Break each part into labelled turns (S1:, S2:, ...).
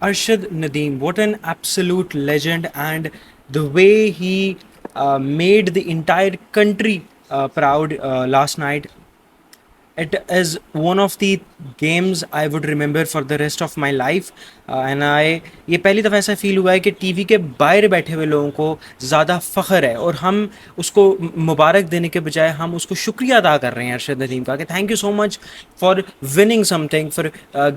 S1: Arshad Nadeem, what an absolute legend, and the way he made the entire country proud last night. It is one of the games I would remember for the rest of my life. And I ये पहली दफ़ा ऐसा feel हुआ है कि TV के बाहर बैठे हुए लोगों को ज़्यादा फ़ख्र है और हम उसको मुबारक देने के बजाय हम उसको शुक्रिया अदा कर रहे हैं अरशद नदीम का कि thank you so much for winning something, for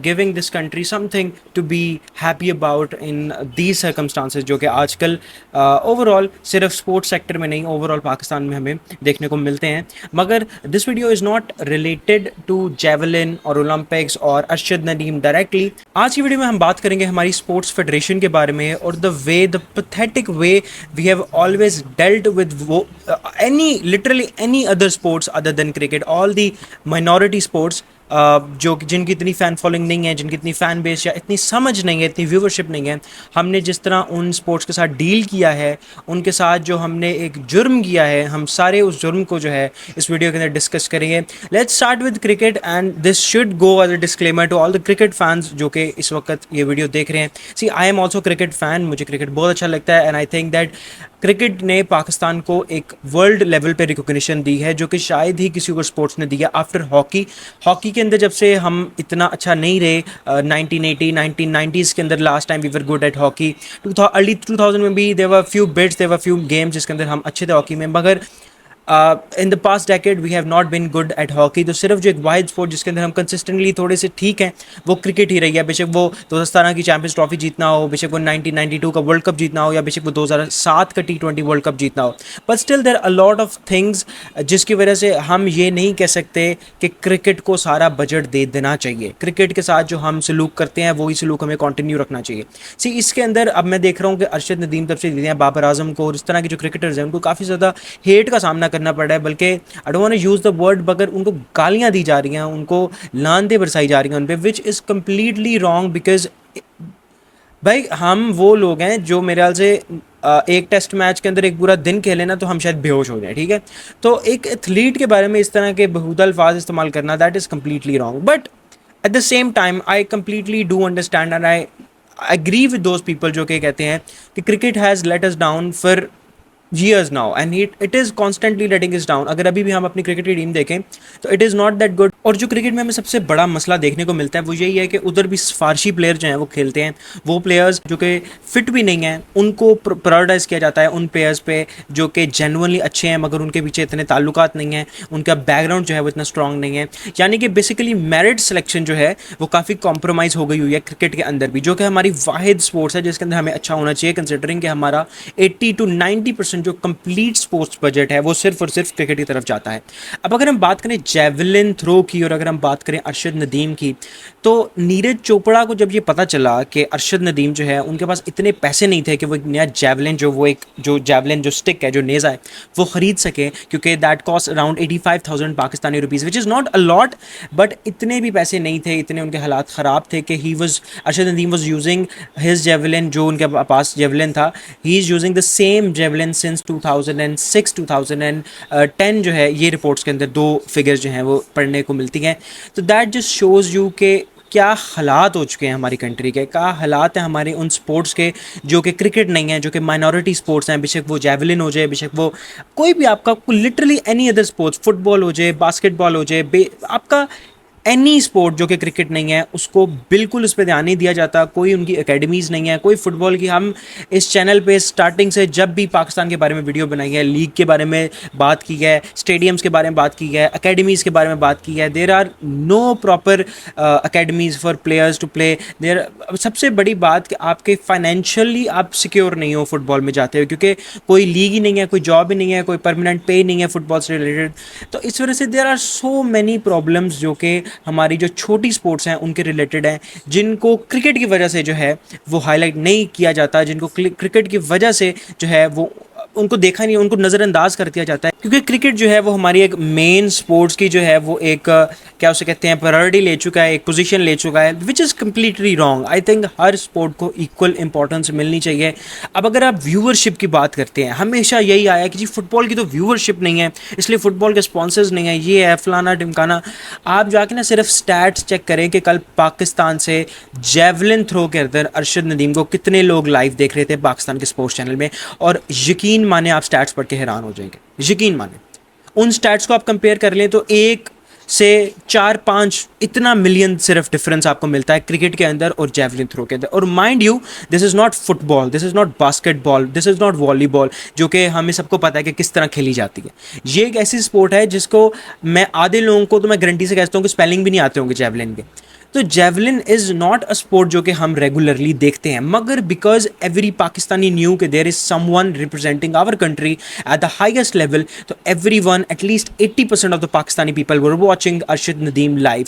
S1: giving this country something to be happy about in these circumstances, जो कि आजकल ओवरऑल सिर्फ स्पोर्ट्स सेक्टर में नहीं, ओवरऑल पाकिस्तान में हमें देखने को मिलते हैं. मगर this video is not related to javelin और ओलंपिक्स और अरशद नदीम डायरेक्टली. आज की वीडियो में हम बात करेंगे हमारी स्पोर्ट्स फेडरेशन के बारे में और the pathetic way we have always dealt with वो any literally any other sports other than cricket, all the minority sports जो जिनकी इतनी फ़ैन फॉलोइंग नहीं है, जिनकी इतनी फ़ैन बेस या इतनी समझ नहीं है, इतनी व्यूवरशिप नहीं है. हमने जिस तरह उन स्पोर्ट्स के साथ डील किया है, उनके साथ जो हमने एक जुर्म किया है, हम सारे उस जुर्म को जो है इस वीडियो के अंदर डिस्कस करेंगे. Let's start with cricket and this should go as a disclaimer to all the cricket fans जो कि इस वक्त ये वीडियो देख रहे हैं. See, I am also cricket fan, मुझे क्रिकेट बहुत अच्छा लगता है and I think that cricket ने पाकिस्तान को एक वर्ल्ड लेवल पे रिकॉग्निशन दी है जो कि शायद ही किसी और स्पोर्ट्स ने दिया आफ्टर हॉकी. हॉकी के अंदर जब से हम इतना अच्छा नहीं रहे, 1980 1990s के अंदर last time we were good at hockey. Early 2000 में भी देयर वर फ्यू गेम्स जिसके अंदर हम अच्छे थे हॉकी में, मगर in the past decade we have not been good at hockey. तो सिर्फ जो एक वाइड स्पोर्ट जिसके अंदर हम कंसिस्टेंटली थोड़े से ठीक हैं वो क्रिकेट ही रही है. बेशक वो 2017 की चैंपियंस ट्रॉफी जीतना हो, बेशक वो 1992 का वर्ल्ड कप जीतना हो, या बेशक वो 2007 का T20 वर्ल्ड कप जीतना हो, but still there a lot of things जिसकी वजह से हम ये नहीं कह सकते कि क्रिकेट को सारा बजट दे देना चाहिए. क्रिकेट के साथ जो हम सलूक करते हैं वही सलूक हमें कंटिन्यू रखना चाहिए. सी, इसके अंदर अब मैं देख रहा हूँ कि अरशद नदीम तब से दीदी हैं, बाबर आजम को और इस तरह के जो क्रिकेटर्स हैं उनको काफ़ी ज़्यादा हेट का सामना करना पड़ रहा है. बल्कि I don't want to use the word, मगर उनको गालियाँ दी जा रही हैं, उनको लानतें बरसाई जा रही हैं उन पर, which is completely wrong. Because भाई हम वो लोग हैं जो मेरे ख्याल से एक टेस्ट मैच के अंदर एक पूरा दिन खेले ना तो हम शायद बेहोश हो जाए, ठीक है. तो एक एथलीट के बारे में इस तरह के बेहुदा अल्फाज इस्तेमाल करना, that is completely wrong. But at the same time I completely do understand and I agree with those people जो कि कहते हैं कि cricket has let us down for years now and it is constantly letting us down. अगर अभी भी हम अपनी क्रिकेट की टीम देखें तो it is not that good. और जो क्रिकेट में हमें सबसे बड़ा मसला देखने को मिलता है वो यही है कि उधर भी सिफारशी प्लेयर जो हैं वो खेलते हैं. वो प्लेयर्स जो कि फिट भी नहीं हैं उनको प्रायोरिटाइज़ किया जाता है उन प्लेयर्स पे जो कि जेनुअनली अच्छे हैं मगर उनके पीछे इतने ताल्लुकात नहीं हैं, उनका बैकग्राउंड जो है वो इतना स्ट्रॉन्ग नहीं है. यानी कि बेसिकली मेरिट सिलेक्शन जो है वो काफ़ी कॉम्प्रोमाइज़ हो गई हुई है क्रिकेट के अंदर भी, जो कि हमारी वाहिद स्पोर्ट्स है जिसके अंदर हमें अच्छा होना चाहिए, कंसिडरिंग कि हमारा 80 to 90% जो कंप्लीट स्पोर्ट्स बजट है वो सिर्फ और सिर्फ क्रिकेट की तरफ जाता है. अब अगर हम बात करें जेवलिन थ्रो की और अगर हम बात करें अरशद नदीम की, तो नीरज चोपड़ा को जब ये पता चला कि अरशद नदीम जो है उनके पास इतने पैसे नहीं थे कि वो एक नया जेवलिन जो जेवलिन जो स्टिक है जो नेज़ा है वो ख़रीद सके, क्योंकि that cost around 85,000 Pakistani rupees which is not a lot, but इतने भी पैसे नहीं थे, इतने उनके हालात ख़राब थे कि Arshad Nadeem was using his javelin, जो उनके पास जेवलिन था, he is using the same javelin since 2006 2010 जो है. ये रिपोर्ट्स के अंदर दो फिगर्स जो हैं वो पढ़ने को मिलती हैं. तो दैट जस्ट शोज़ यू के क्या हालात हो चुके हैं हमारी कंट्री के, क्या हालात हैं हमारे उन स्पोर्ट्स के जो कि क्रिकेट नहीं है, जो कि माइनॉरिटी स्पोर्ट्स हैं. बेशक वो जेवलिन हो जाए, बेशक वो कोई भी आपका literally any other sports, football हो जाए, बास्केटबॉल हो जाए, आपका एनी स्पोर्ट जो कि क्रिकेट नहीं है उसको बिल्कुल उस पर ध्यान नहीं दिया जाता. कोई उनकी एकेडमीज़ नहीं है, कोई फुटबॉल की. हम इस चैनल पे स्टार्टिंग से जब भी पाकिस्तान के बारे में वीडियो बनाई है, लीग के बारे में बात की है, स्टेडियम्स के बारे में बात की है, एकेडमीज़ के बारे में बात की है. There are no proper academies for players to play there. सबसे बड़ी बात कि आपके फाइनेंशियली आप सिक्योर नहीं हो फुटबॉल में जाते हो, क्योंकि कोई लीग ही नहीं है, कोई जॉब ही नहीं है, कोई परमानेंट पे नहीं है फुटबॉल से रिलेटेड. तो इस वजह से there are so many problems जो कि हमारी जो छोटी स्पोर्ट्स हैं उनके रिलेटेड हैं, जिनको क्रिकेट की वजह से जो है वो हाईलाइट नहीं किया जाता, जिनको क्रिकेट की वजह से जो है वो उनको देखा नहीं, उनको नज़रअंदाज कर दिया जाता है, क्योंकि क्रिकेट जो है वो हमारी एक मेन स्पोर्ट्स की जो है वो एक क्या उसे कहते हैं प्रायोरिटी ले चुका है, एक पोजीशन ले चुका है, which is completely wrong. I think her sport को इक्वल इंपॉर्टेंस मिलनी चाहिए। अब अगर आप व्यूअरशिप की बात करते हैं, हमेशा यही आया कि जी फुटबॉल की तो व्यूअरशिप नहीं है, इसलिए फुटबॉल के स्पॉन्सर्स नहीं है, ये है फलाना टिमकाना। आप जाके ना सिर्फ स्टैट्स चेक करें कि कल पाकिस्तान से जेवलिन थ्रो के अंदर अरशद नदीम को कितने लोग लाइव देख रहे थे पाकिस्तान के स्पोर्ट्स चैनल में, और यकीन माने आप स्टैट्स पढ़ के हैरान हो जाएंगे, यकीन माने। उन स्टैट्स को आप कंपेयर कर लें तो 1 से 4-5 इतना मिलियन सिर्फ डिफरेंस आपको मिलता है क्रिकेट के अंदर और जेवलिन थ्रो के अंदर। और mind you, this is not football, this is not basketball, this is not volleyball, जो कि हमें सबको पता है कि किस तरह खेली जाती है। ये एक ऐसी स्पोर्ट है जिसको मैं आधे लोगों को तो मैं गारंटी से कहता हूँ कि स्पेलिंग भी नहीं आते होंगे जेवलिन के। तो javelin is not a sport जो कि हम रेगुलरली देखते हैं, मगर बिकॉज एवरी पाकिस्तानी न्यू कि there is someone representing our country at the highest level, तो एवरी वन एटलीस्ट 80% of the Pakistani people were watching Arshad Nadeem live.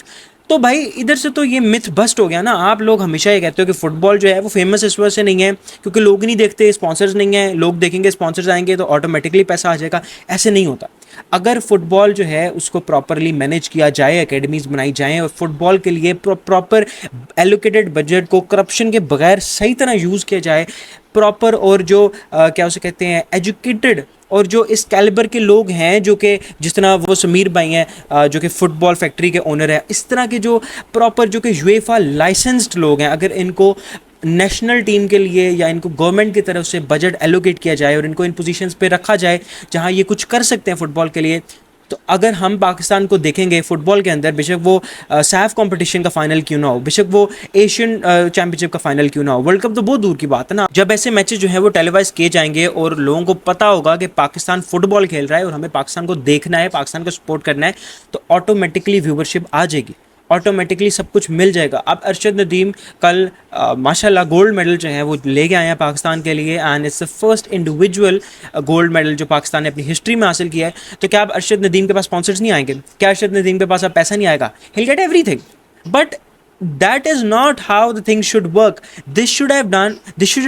S1: तो भाई इधर से तो ये मिथ बस्ट हो गया ना। आप लोग हमेशा ये कहते हो कि फुटबॉल जो है वो फेमस इस वजह से नहीं है क्योंकि लोग नहीं देखते, स्पॉन्सर्स नहीं है, लोग देखेंगे स्पॉन्सर्स आएंगे तो ऑटोमेटिकली पैसा आ जाएगा। ऐसे नहीं होता। अगर फुटबॉल जो है उसको प्रॉपरली मैनेज किया जाए, एकेडमीज बनाई जाएँ और फुटबॉल के लिए प्रॉपर एलोकेटेड बजट को करप्शन के बगैर सही तरह यूज़ किया जाए, प्रॉपर और जो क्या उसे कहते हैं एजुकेटेड और जो इस कैलिबर के लोग हैं, जो कि जिस तरह वो समीर भाई हैं जो कि फुटबॉल फैक्ट्री के ओनर है, इस तरह के जो प्रॉपर जो कि यूएफा लाइसेंस्ड लोग हैं, अगर इनको नेशनल टीम के लिए या इनको गवर्नमेंट की तरफ से बजट एलोकेट किया जाए और इनको इन पोजीशंस पे रखा जाए जहां ये कुछ कर सकते हैं फुटबॉल के लिए, तो अगर हम पाकिस्तान को देखेंगे फुटबॉल के अंदर, बेशक वो सैफ कंपटीशन का फाइनल क्यों ना हो, बेशक वो एशियन चैंपियनशिप का फाइनल क्यों ना हो, वर्ल्ड कप तो बहुत दूर की बात है ना। जब ऐसे मैचेस जो है वो टेलीवाइज किए जाएंगे और लोगों को पता होगा कि पाकिस्तान फुटबॉल खेल रहा है और हमें पाकिस्तान को देखना है, पाकिस्तान को सपोर्ट करना है, तो ऑटोमेटिकली व्यूवरशिप आ जाएगी, ऑटोमेटिकली सब कुछ मिल जाएगा। अब अरशद नदीम कल माशाल्लाह गोल्ड मेडल जो है वो लेके आए हैं पाकिस्तान के लिए, and it's the first individual gold medal जो पाकिस्तान ने अपनी हिस्ट्री में हासिल किया है। तो क्या अब अरशद नदीम के पास स्पॉन्सर्स नहीं आएंगे? क्या अरशद नदीम के पास अब पैसा नहीं आएगा? He will get everything, but that is not how the things should work. This should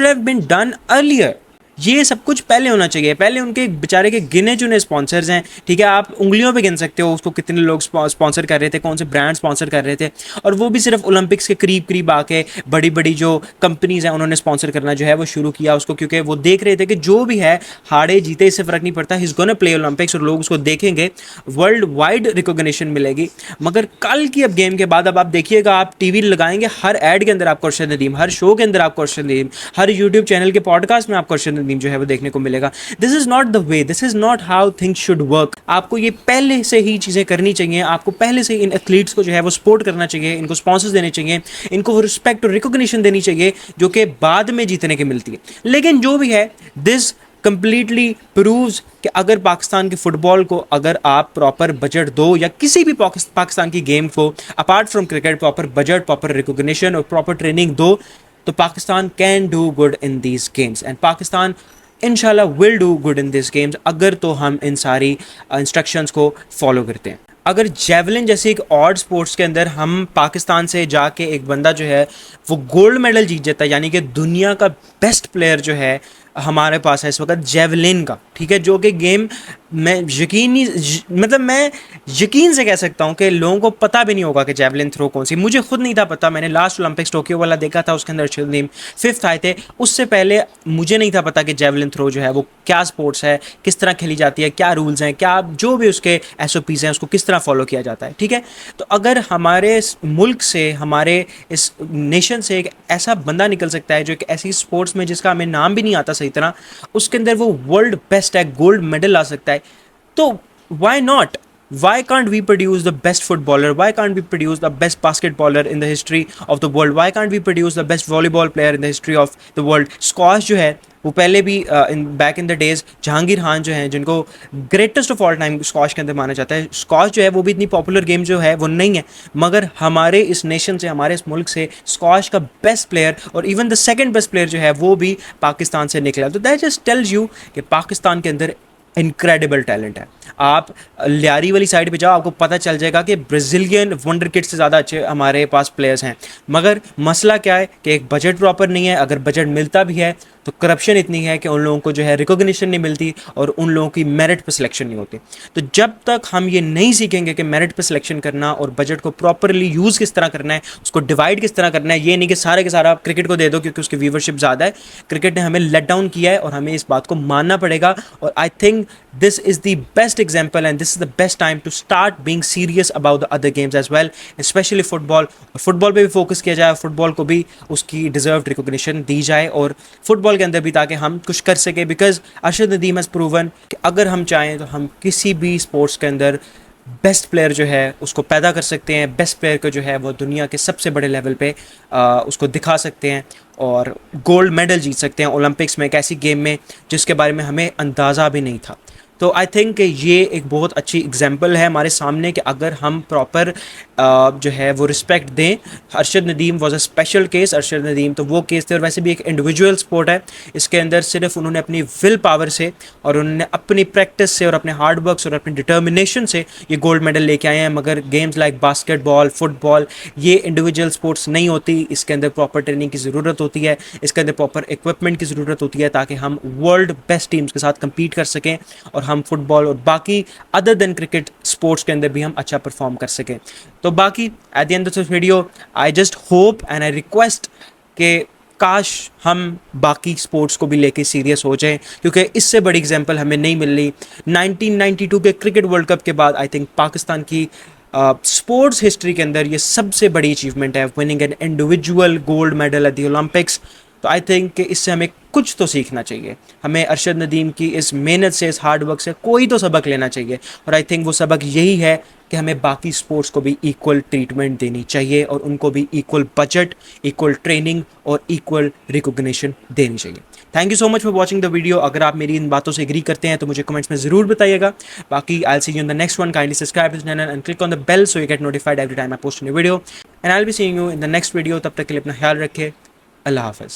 S1: have been done earlier. ये सब कुछ पहले होना चाहिए। पहले उनके बेचारे के गिने चुने स्पॉन्सर्स हैं, ठीक है, आप उंगलियों पे गिन सकते हो उसको कितने लोग स्पॉन्सर कर रहे थे, कौन से ब्रांड स्पॉन्सर कर रहे थे, और वो भी सिर्फ ओलंपिक्स के करीब करीब आके बड़ी बड़ी जो कंपनीज हैं उन्होंने स्पॉन्सर करना जो है वो शुरू किया उसको, क्योंकि वो देख रहे थे कि जो भी है हारे जीते इससे फ़र्क नहीं पड़ता, he is gonna play Olympics और लोग उसको देखेंगे, वर्ल्ड वाइड रिकॉग्निशन मिलेगी। मगर कल की अब गेम के बाद अब आप देखिएगा, आप टीवी लगाएंगे, हर एड के अंदर आपको अरशद नदीम, हर शो के अंदर आपको अरशद नदीम, हर यूट्यूब चैनल के पॉडकास्ट में आपको अरशद नदीम जो है वो देखने को मिलेगा। This is not the way, this is not how things should work. आपको ये पहले से ही चीज़ें करनी चाहिए, आपको पहले से इन एथलीट्स को जो है वो सपोर्ट करना चाहिए, इनको स्पॉन्सर्स देने चाहिए, इनको रिस्पेक्ट और रिकॉग्निशन देनी चाहिए जो कि बाद में जीतने की मिलती है। लेकिन जो भी है, दिस कंप्लीटली प्रूव्स कि अगर पाकिस्तान के फुटबॉल को अगर आप प्रॉपर बजट दो, या किसी भी पाकिस्तान की गेम को apart from cricket proper budget, proper recognition और प्रॉपर ट्रेनिंग दो, तो Pakistan can do good in these games, and Pakistan इंशाल्लाह will do good in this games, अगर तो हम इन सारी इंस्ट्रक्शंस को फॉलो करते हैं। अगर जेवलिन जैसे एक ऑड स्पोर्ट्स के अंदर हम पाकिस्तान से जाके एक बंदा जो है वो गोल्ड मेडल जीत जाता है, यानी कि दुनिया का बेस्ट प्लेयर जो है हमारे पास है इस वक्त जेवलिन का, ठीक है, जो कि गेम मैं मतलब मैं यकीन से कह सकता हूँ कि लोगों को पता भी नहीं होगा कि जेवलिन थ्रो कौन सी। मुझे खुद नहीं था पता, मैंने लास्ट ओलंपिक्स टोक्यो वाला देखा था, उसके अंदर अरशद नदीम 5th आए थे, उससे पहले मुझे नहीं था पता कि जेवलिन थ्रो जो है वो क्या स्पोर्ट्स है, किस तरह खेली जाती है, क्या रूल्स हैं, क्या जो भी उसके SOPs हैं उसको किस तरह फॉलो किया जाता है, ठीक है। तो अगर हमारे मुल्क से, हमारे इस नेशन से एक ऐसा बंदा निकल सकता है जो एक ऐसी स्पोर्ट्स में जिसका हमें नाम भी नहीं आता सही तरह, उसके अंदर वो वर्ल्ड बेस्ट है, गोल्ड मेडल ला सकता है, तो why not? Why can't we produce the best footballer? Why can't we produce the best basketballer in the history of the world? Why can't we produce the best volleyball player in the history of the world? Squash जो है वो पहले भी back in the days Jahangir Khan जो हैं, जिनको greatest of all time squash के अंदर माना जाता है, स्क्वाश जो है वो भी इतनी पॉपुलर गेम जो है वो नहीं है, मगर हमारे इस नेशन से, हमारे इस मुल्क से स्क्वाश का बेस्ट प्लेयर और even the second best player जो है वो भी पाकिस्तान से निकला। तो दैट जस्ट टेल्स यू कि पाकिस्तान के अंदर इनक्रेडिबल टैलेंट है। आप लियारी वाली साइड पे जाओ, आपको पता चल जाएगा कि ब्राज़ीलियन वंडर किड से ज़्यादा अच्छे हमारे पास प्लेयर्स हैं। मगर मसला क्या है कि एक बजट प्रॉपर नहीं है, अगर बजट मिलता भी है तो करप्शन इतनी है कि उन लोगों को जो है रिकॉग्निशन नहीं मिलती और उन लोगों की मेरिट पर सिलेक्शन नहीं होती। तो जब तक हम ये नहीं सीखेंगे कि मेरिट पर सिलेक्शन करना और बजट को प्रॉपरली यूज़ किस तरह करना है, उसको डिवाइड किस तरह करना है, ये नहीं कि सारे के सारा क्रिकेट को दे दो क्योंकि उसकी व्यूवरशिप ज़्यादा है। क्रिकेट ने हमें लेट डाउन किया है और हमें इस बात को मानना पड़ेगा। और I think this is the best example and this is the best time to start being serious about the other games as well, especially football। Football पे भी फोकस किया जाए, फुटबॉल को भी उसकी डिजर्व्ड रिकॉग्निशन दी जाए और फुटबॉल के अंदर भी, ताकि हम कुछ कर सके। Because Arshad Nadeem has proven कि अगर हम चाहें तो हम किसी भी स्पोर्ट्स के अंदर बेस्ट प्लेयर जो है उसको पैदा कर सकते हैं। बेस्ट प्लेयर को जो है वो दुनिया के सबसे बड़े लेवल पे उसको दिखा सकते हैं और गोल्ड मेडल जीत सकते हैं ओलंपिक्स में, एक ऐसी गेम में जिसके बारे में हमें अंदाज़ा भी नहीं था। तो आई थिंक ये एक बहुत अच्छी एग्जांपल है हमारे सामने कि अगर हम प्रॉपर जो है वो रिस्पेक्ट दें। Arshad Nadeem was a special case. Arshad Nadeem तो वो केस थे, और वैसे भी एक इंडिविजुअल स्पोर्ट है। इसके अंदर सिर्फ उन्होंने अपनी विल पावर से और उन्होंने अपनी प्रैक्टिस से और अपने हार्ड वर्क और अपनी डिटर्मिनेशन से ये गोल्ड मेडल लेके आए हैं। मगर गेम्स लाइक बास्केटबॉल, फुटबॉल, ये इंडिविजुअल स्पोर्ट्स नहीं होती। इसके अंदर प्रॉपर ट्रेनिंग की ज़रूरत होती है, इसके अंदर प्रॉपर इक्विपमेंट की ज़रूरत होती है ताकि हम वर्ल्ड बेस्ट टीम्स के साथ कम्पीट कर सकें और हम फुटबॉल और बाकी अदर देन क्रिकेट स्पोर्ट्स के अंदर भी हम अच्छा परफॉर्म कर सकें। तो बाकी at the end of this video I just hope and I request कि काश हम बाकी स्पोर्ट्स को भी लेके सीरियस हो जाएं, क्योंकि इससे बड़ी एग्जांपल हमें नहीं मिल रही। 1992 के क्रिकेट वर्ल्ड कप के बाद आई थिंक पाकिस्तान की स्पोर्ट्स हिस्ट्री के अंदर ये सबसे बड़ी अचीवमेंट है, winning an individual gold medal at the Olympics. तो आई थिंक कि इससे हमें कुछ तो सीखना चाहिए। हमें अरशद नदीम की इस मेहनत से, इस हार्ड वर्क से कोई तो सबक लेना चाहिए। और आई थिंक वो सबक यही है कि हमें बाकी स्पोर्ट्स को भी इक्वल ट्रीटमेंट देनी चाहिए और उनको भी इक्वल बजट, इक्वल ट्रेनिंग और इक्वल रिकॉग्निशन देनी चाहिए। Thank you so much for watching the video. अगर आप मेरी इन बातों से एग्री करते हैं तो मुझे कमेंट्स में ज़रूर बताइएगा। बाकी I will see you in the next one. Kindly subscribe to the channel and click on the bell so you get notified every time I post new video. And I will be seeing you in the next video. तब तक के लिए अपना ख्याल रखें। अल्लाह हाफ़िज़।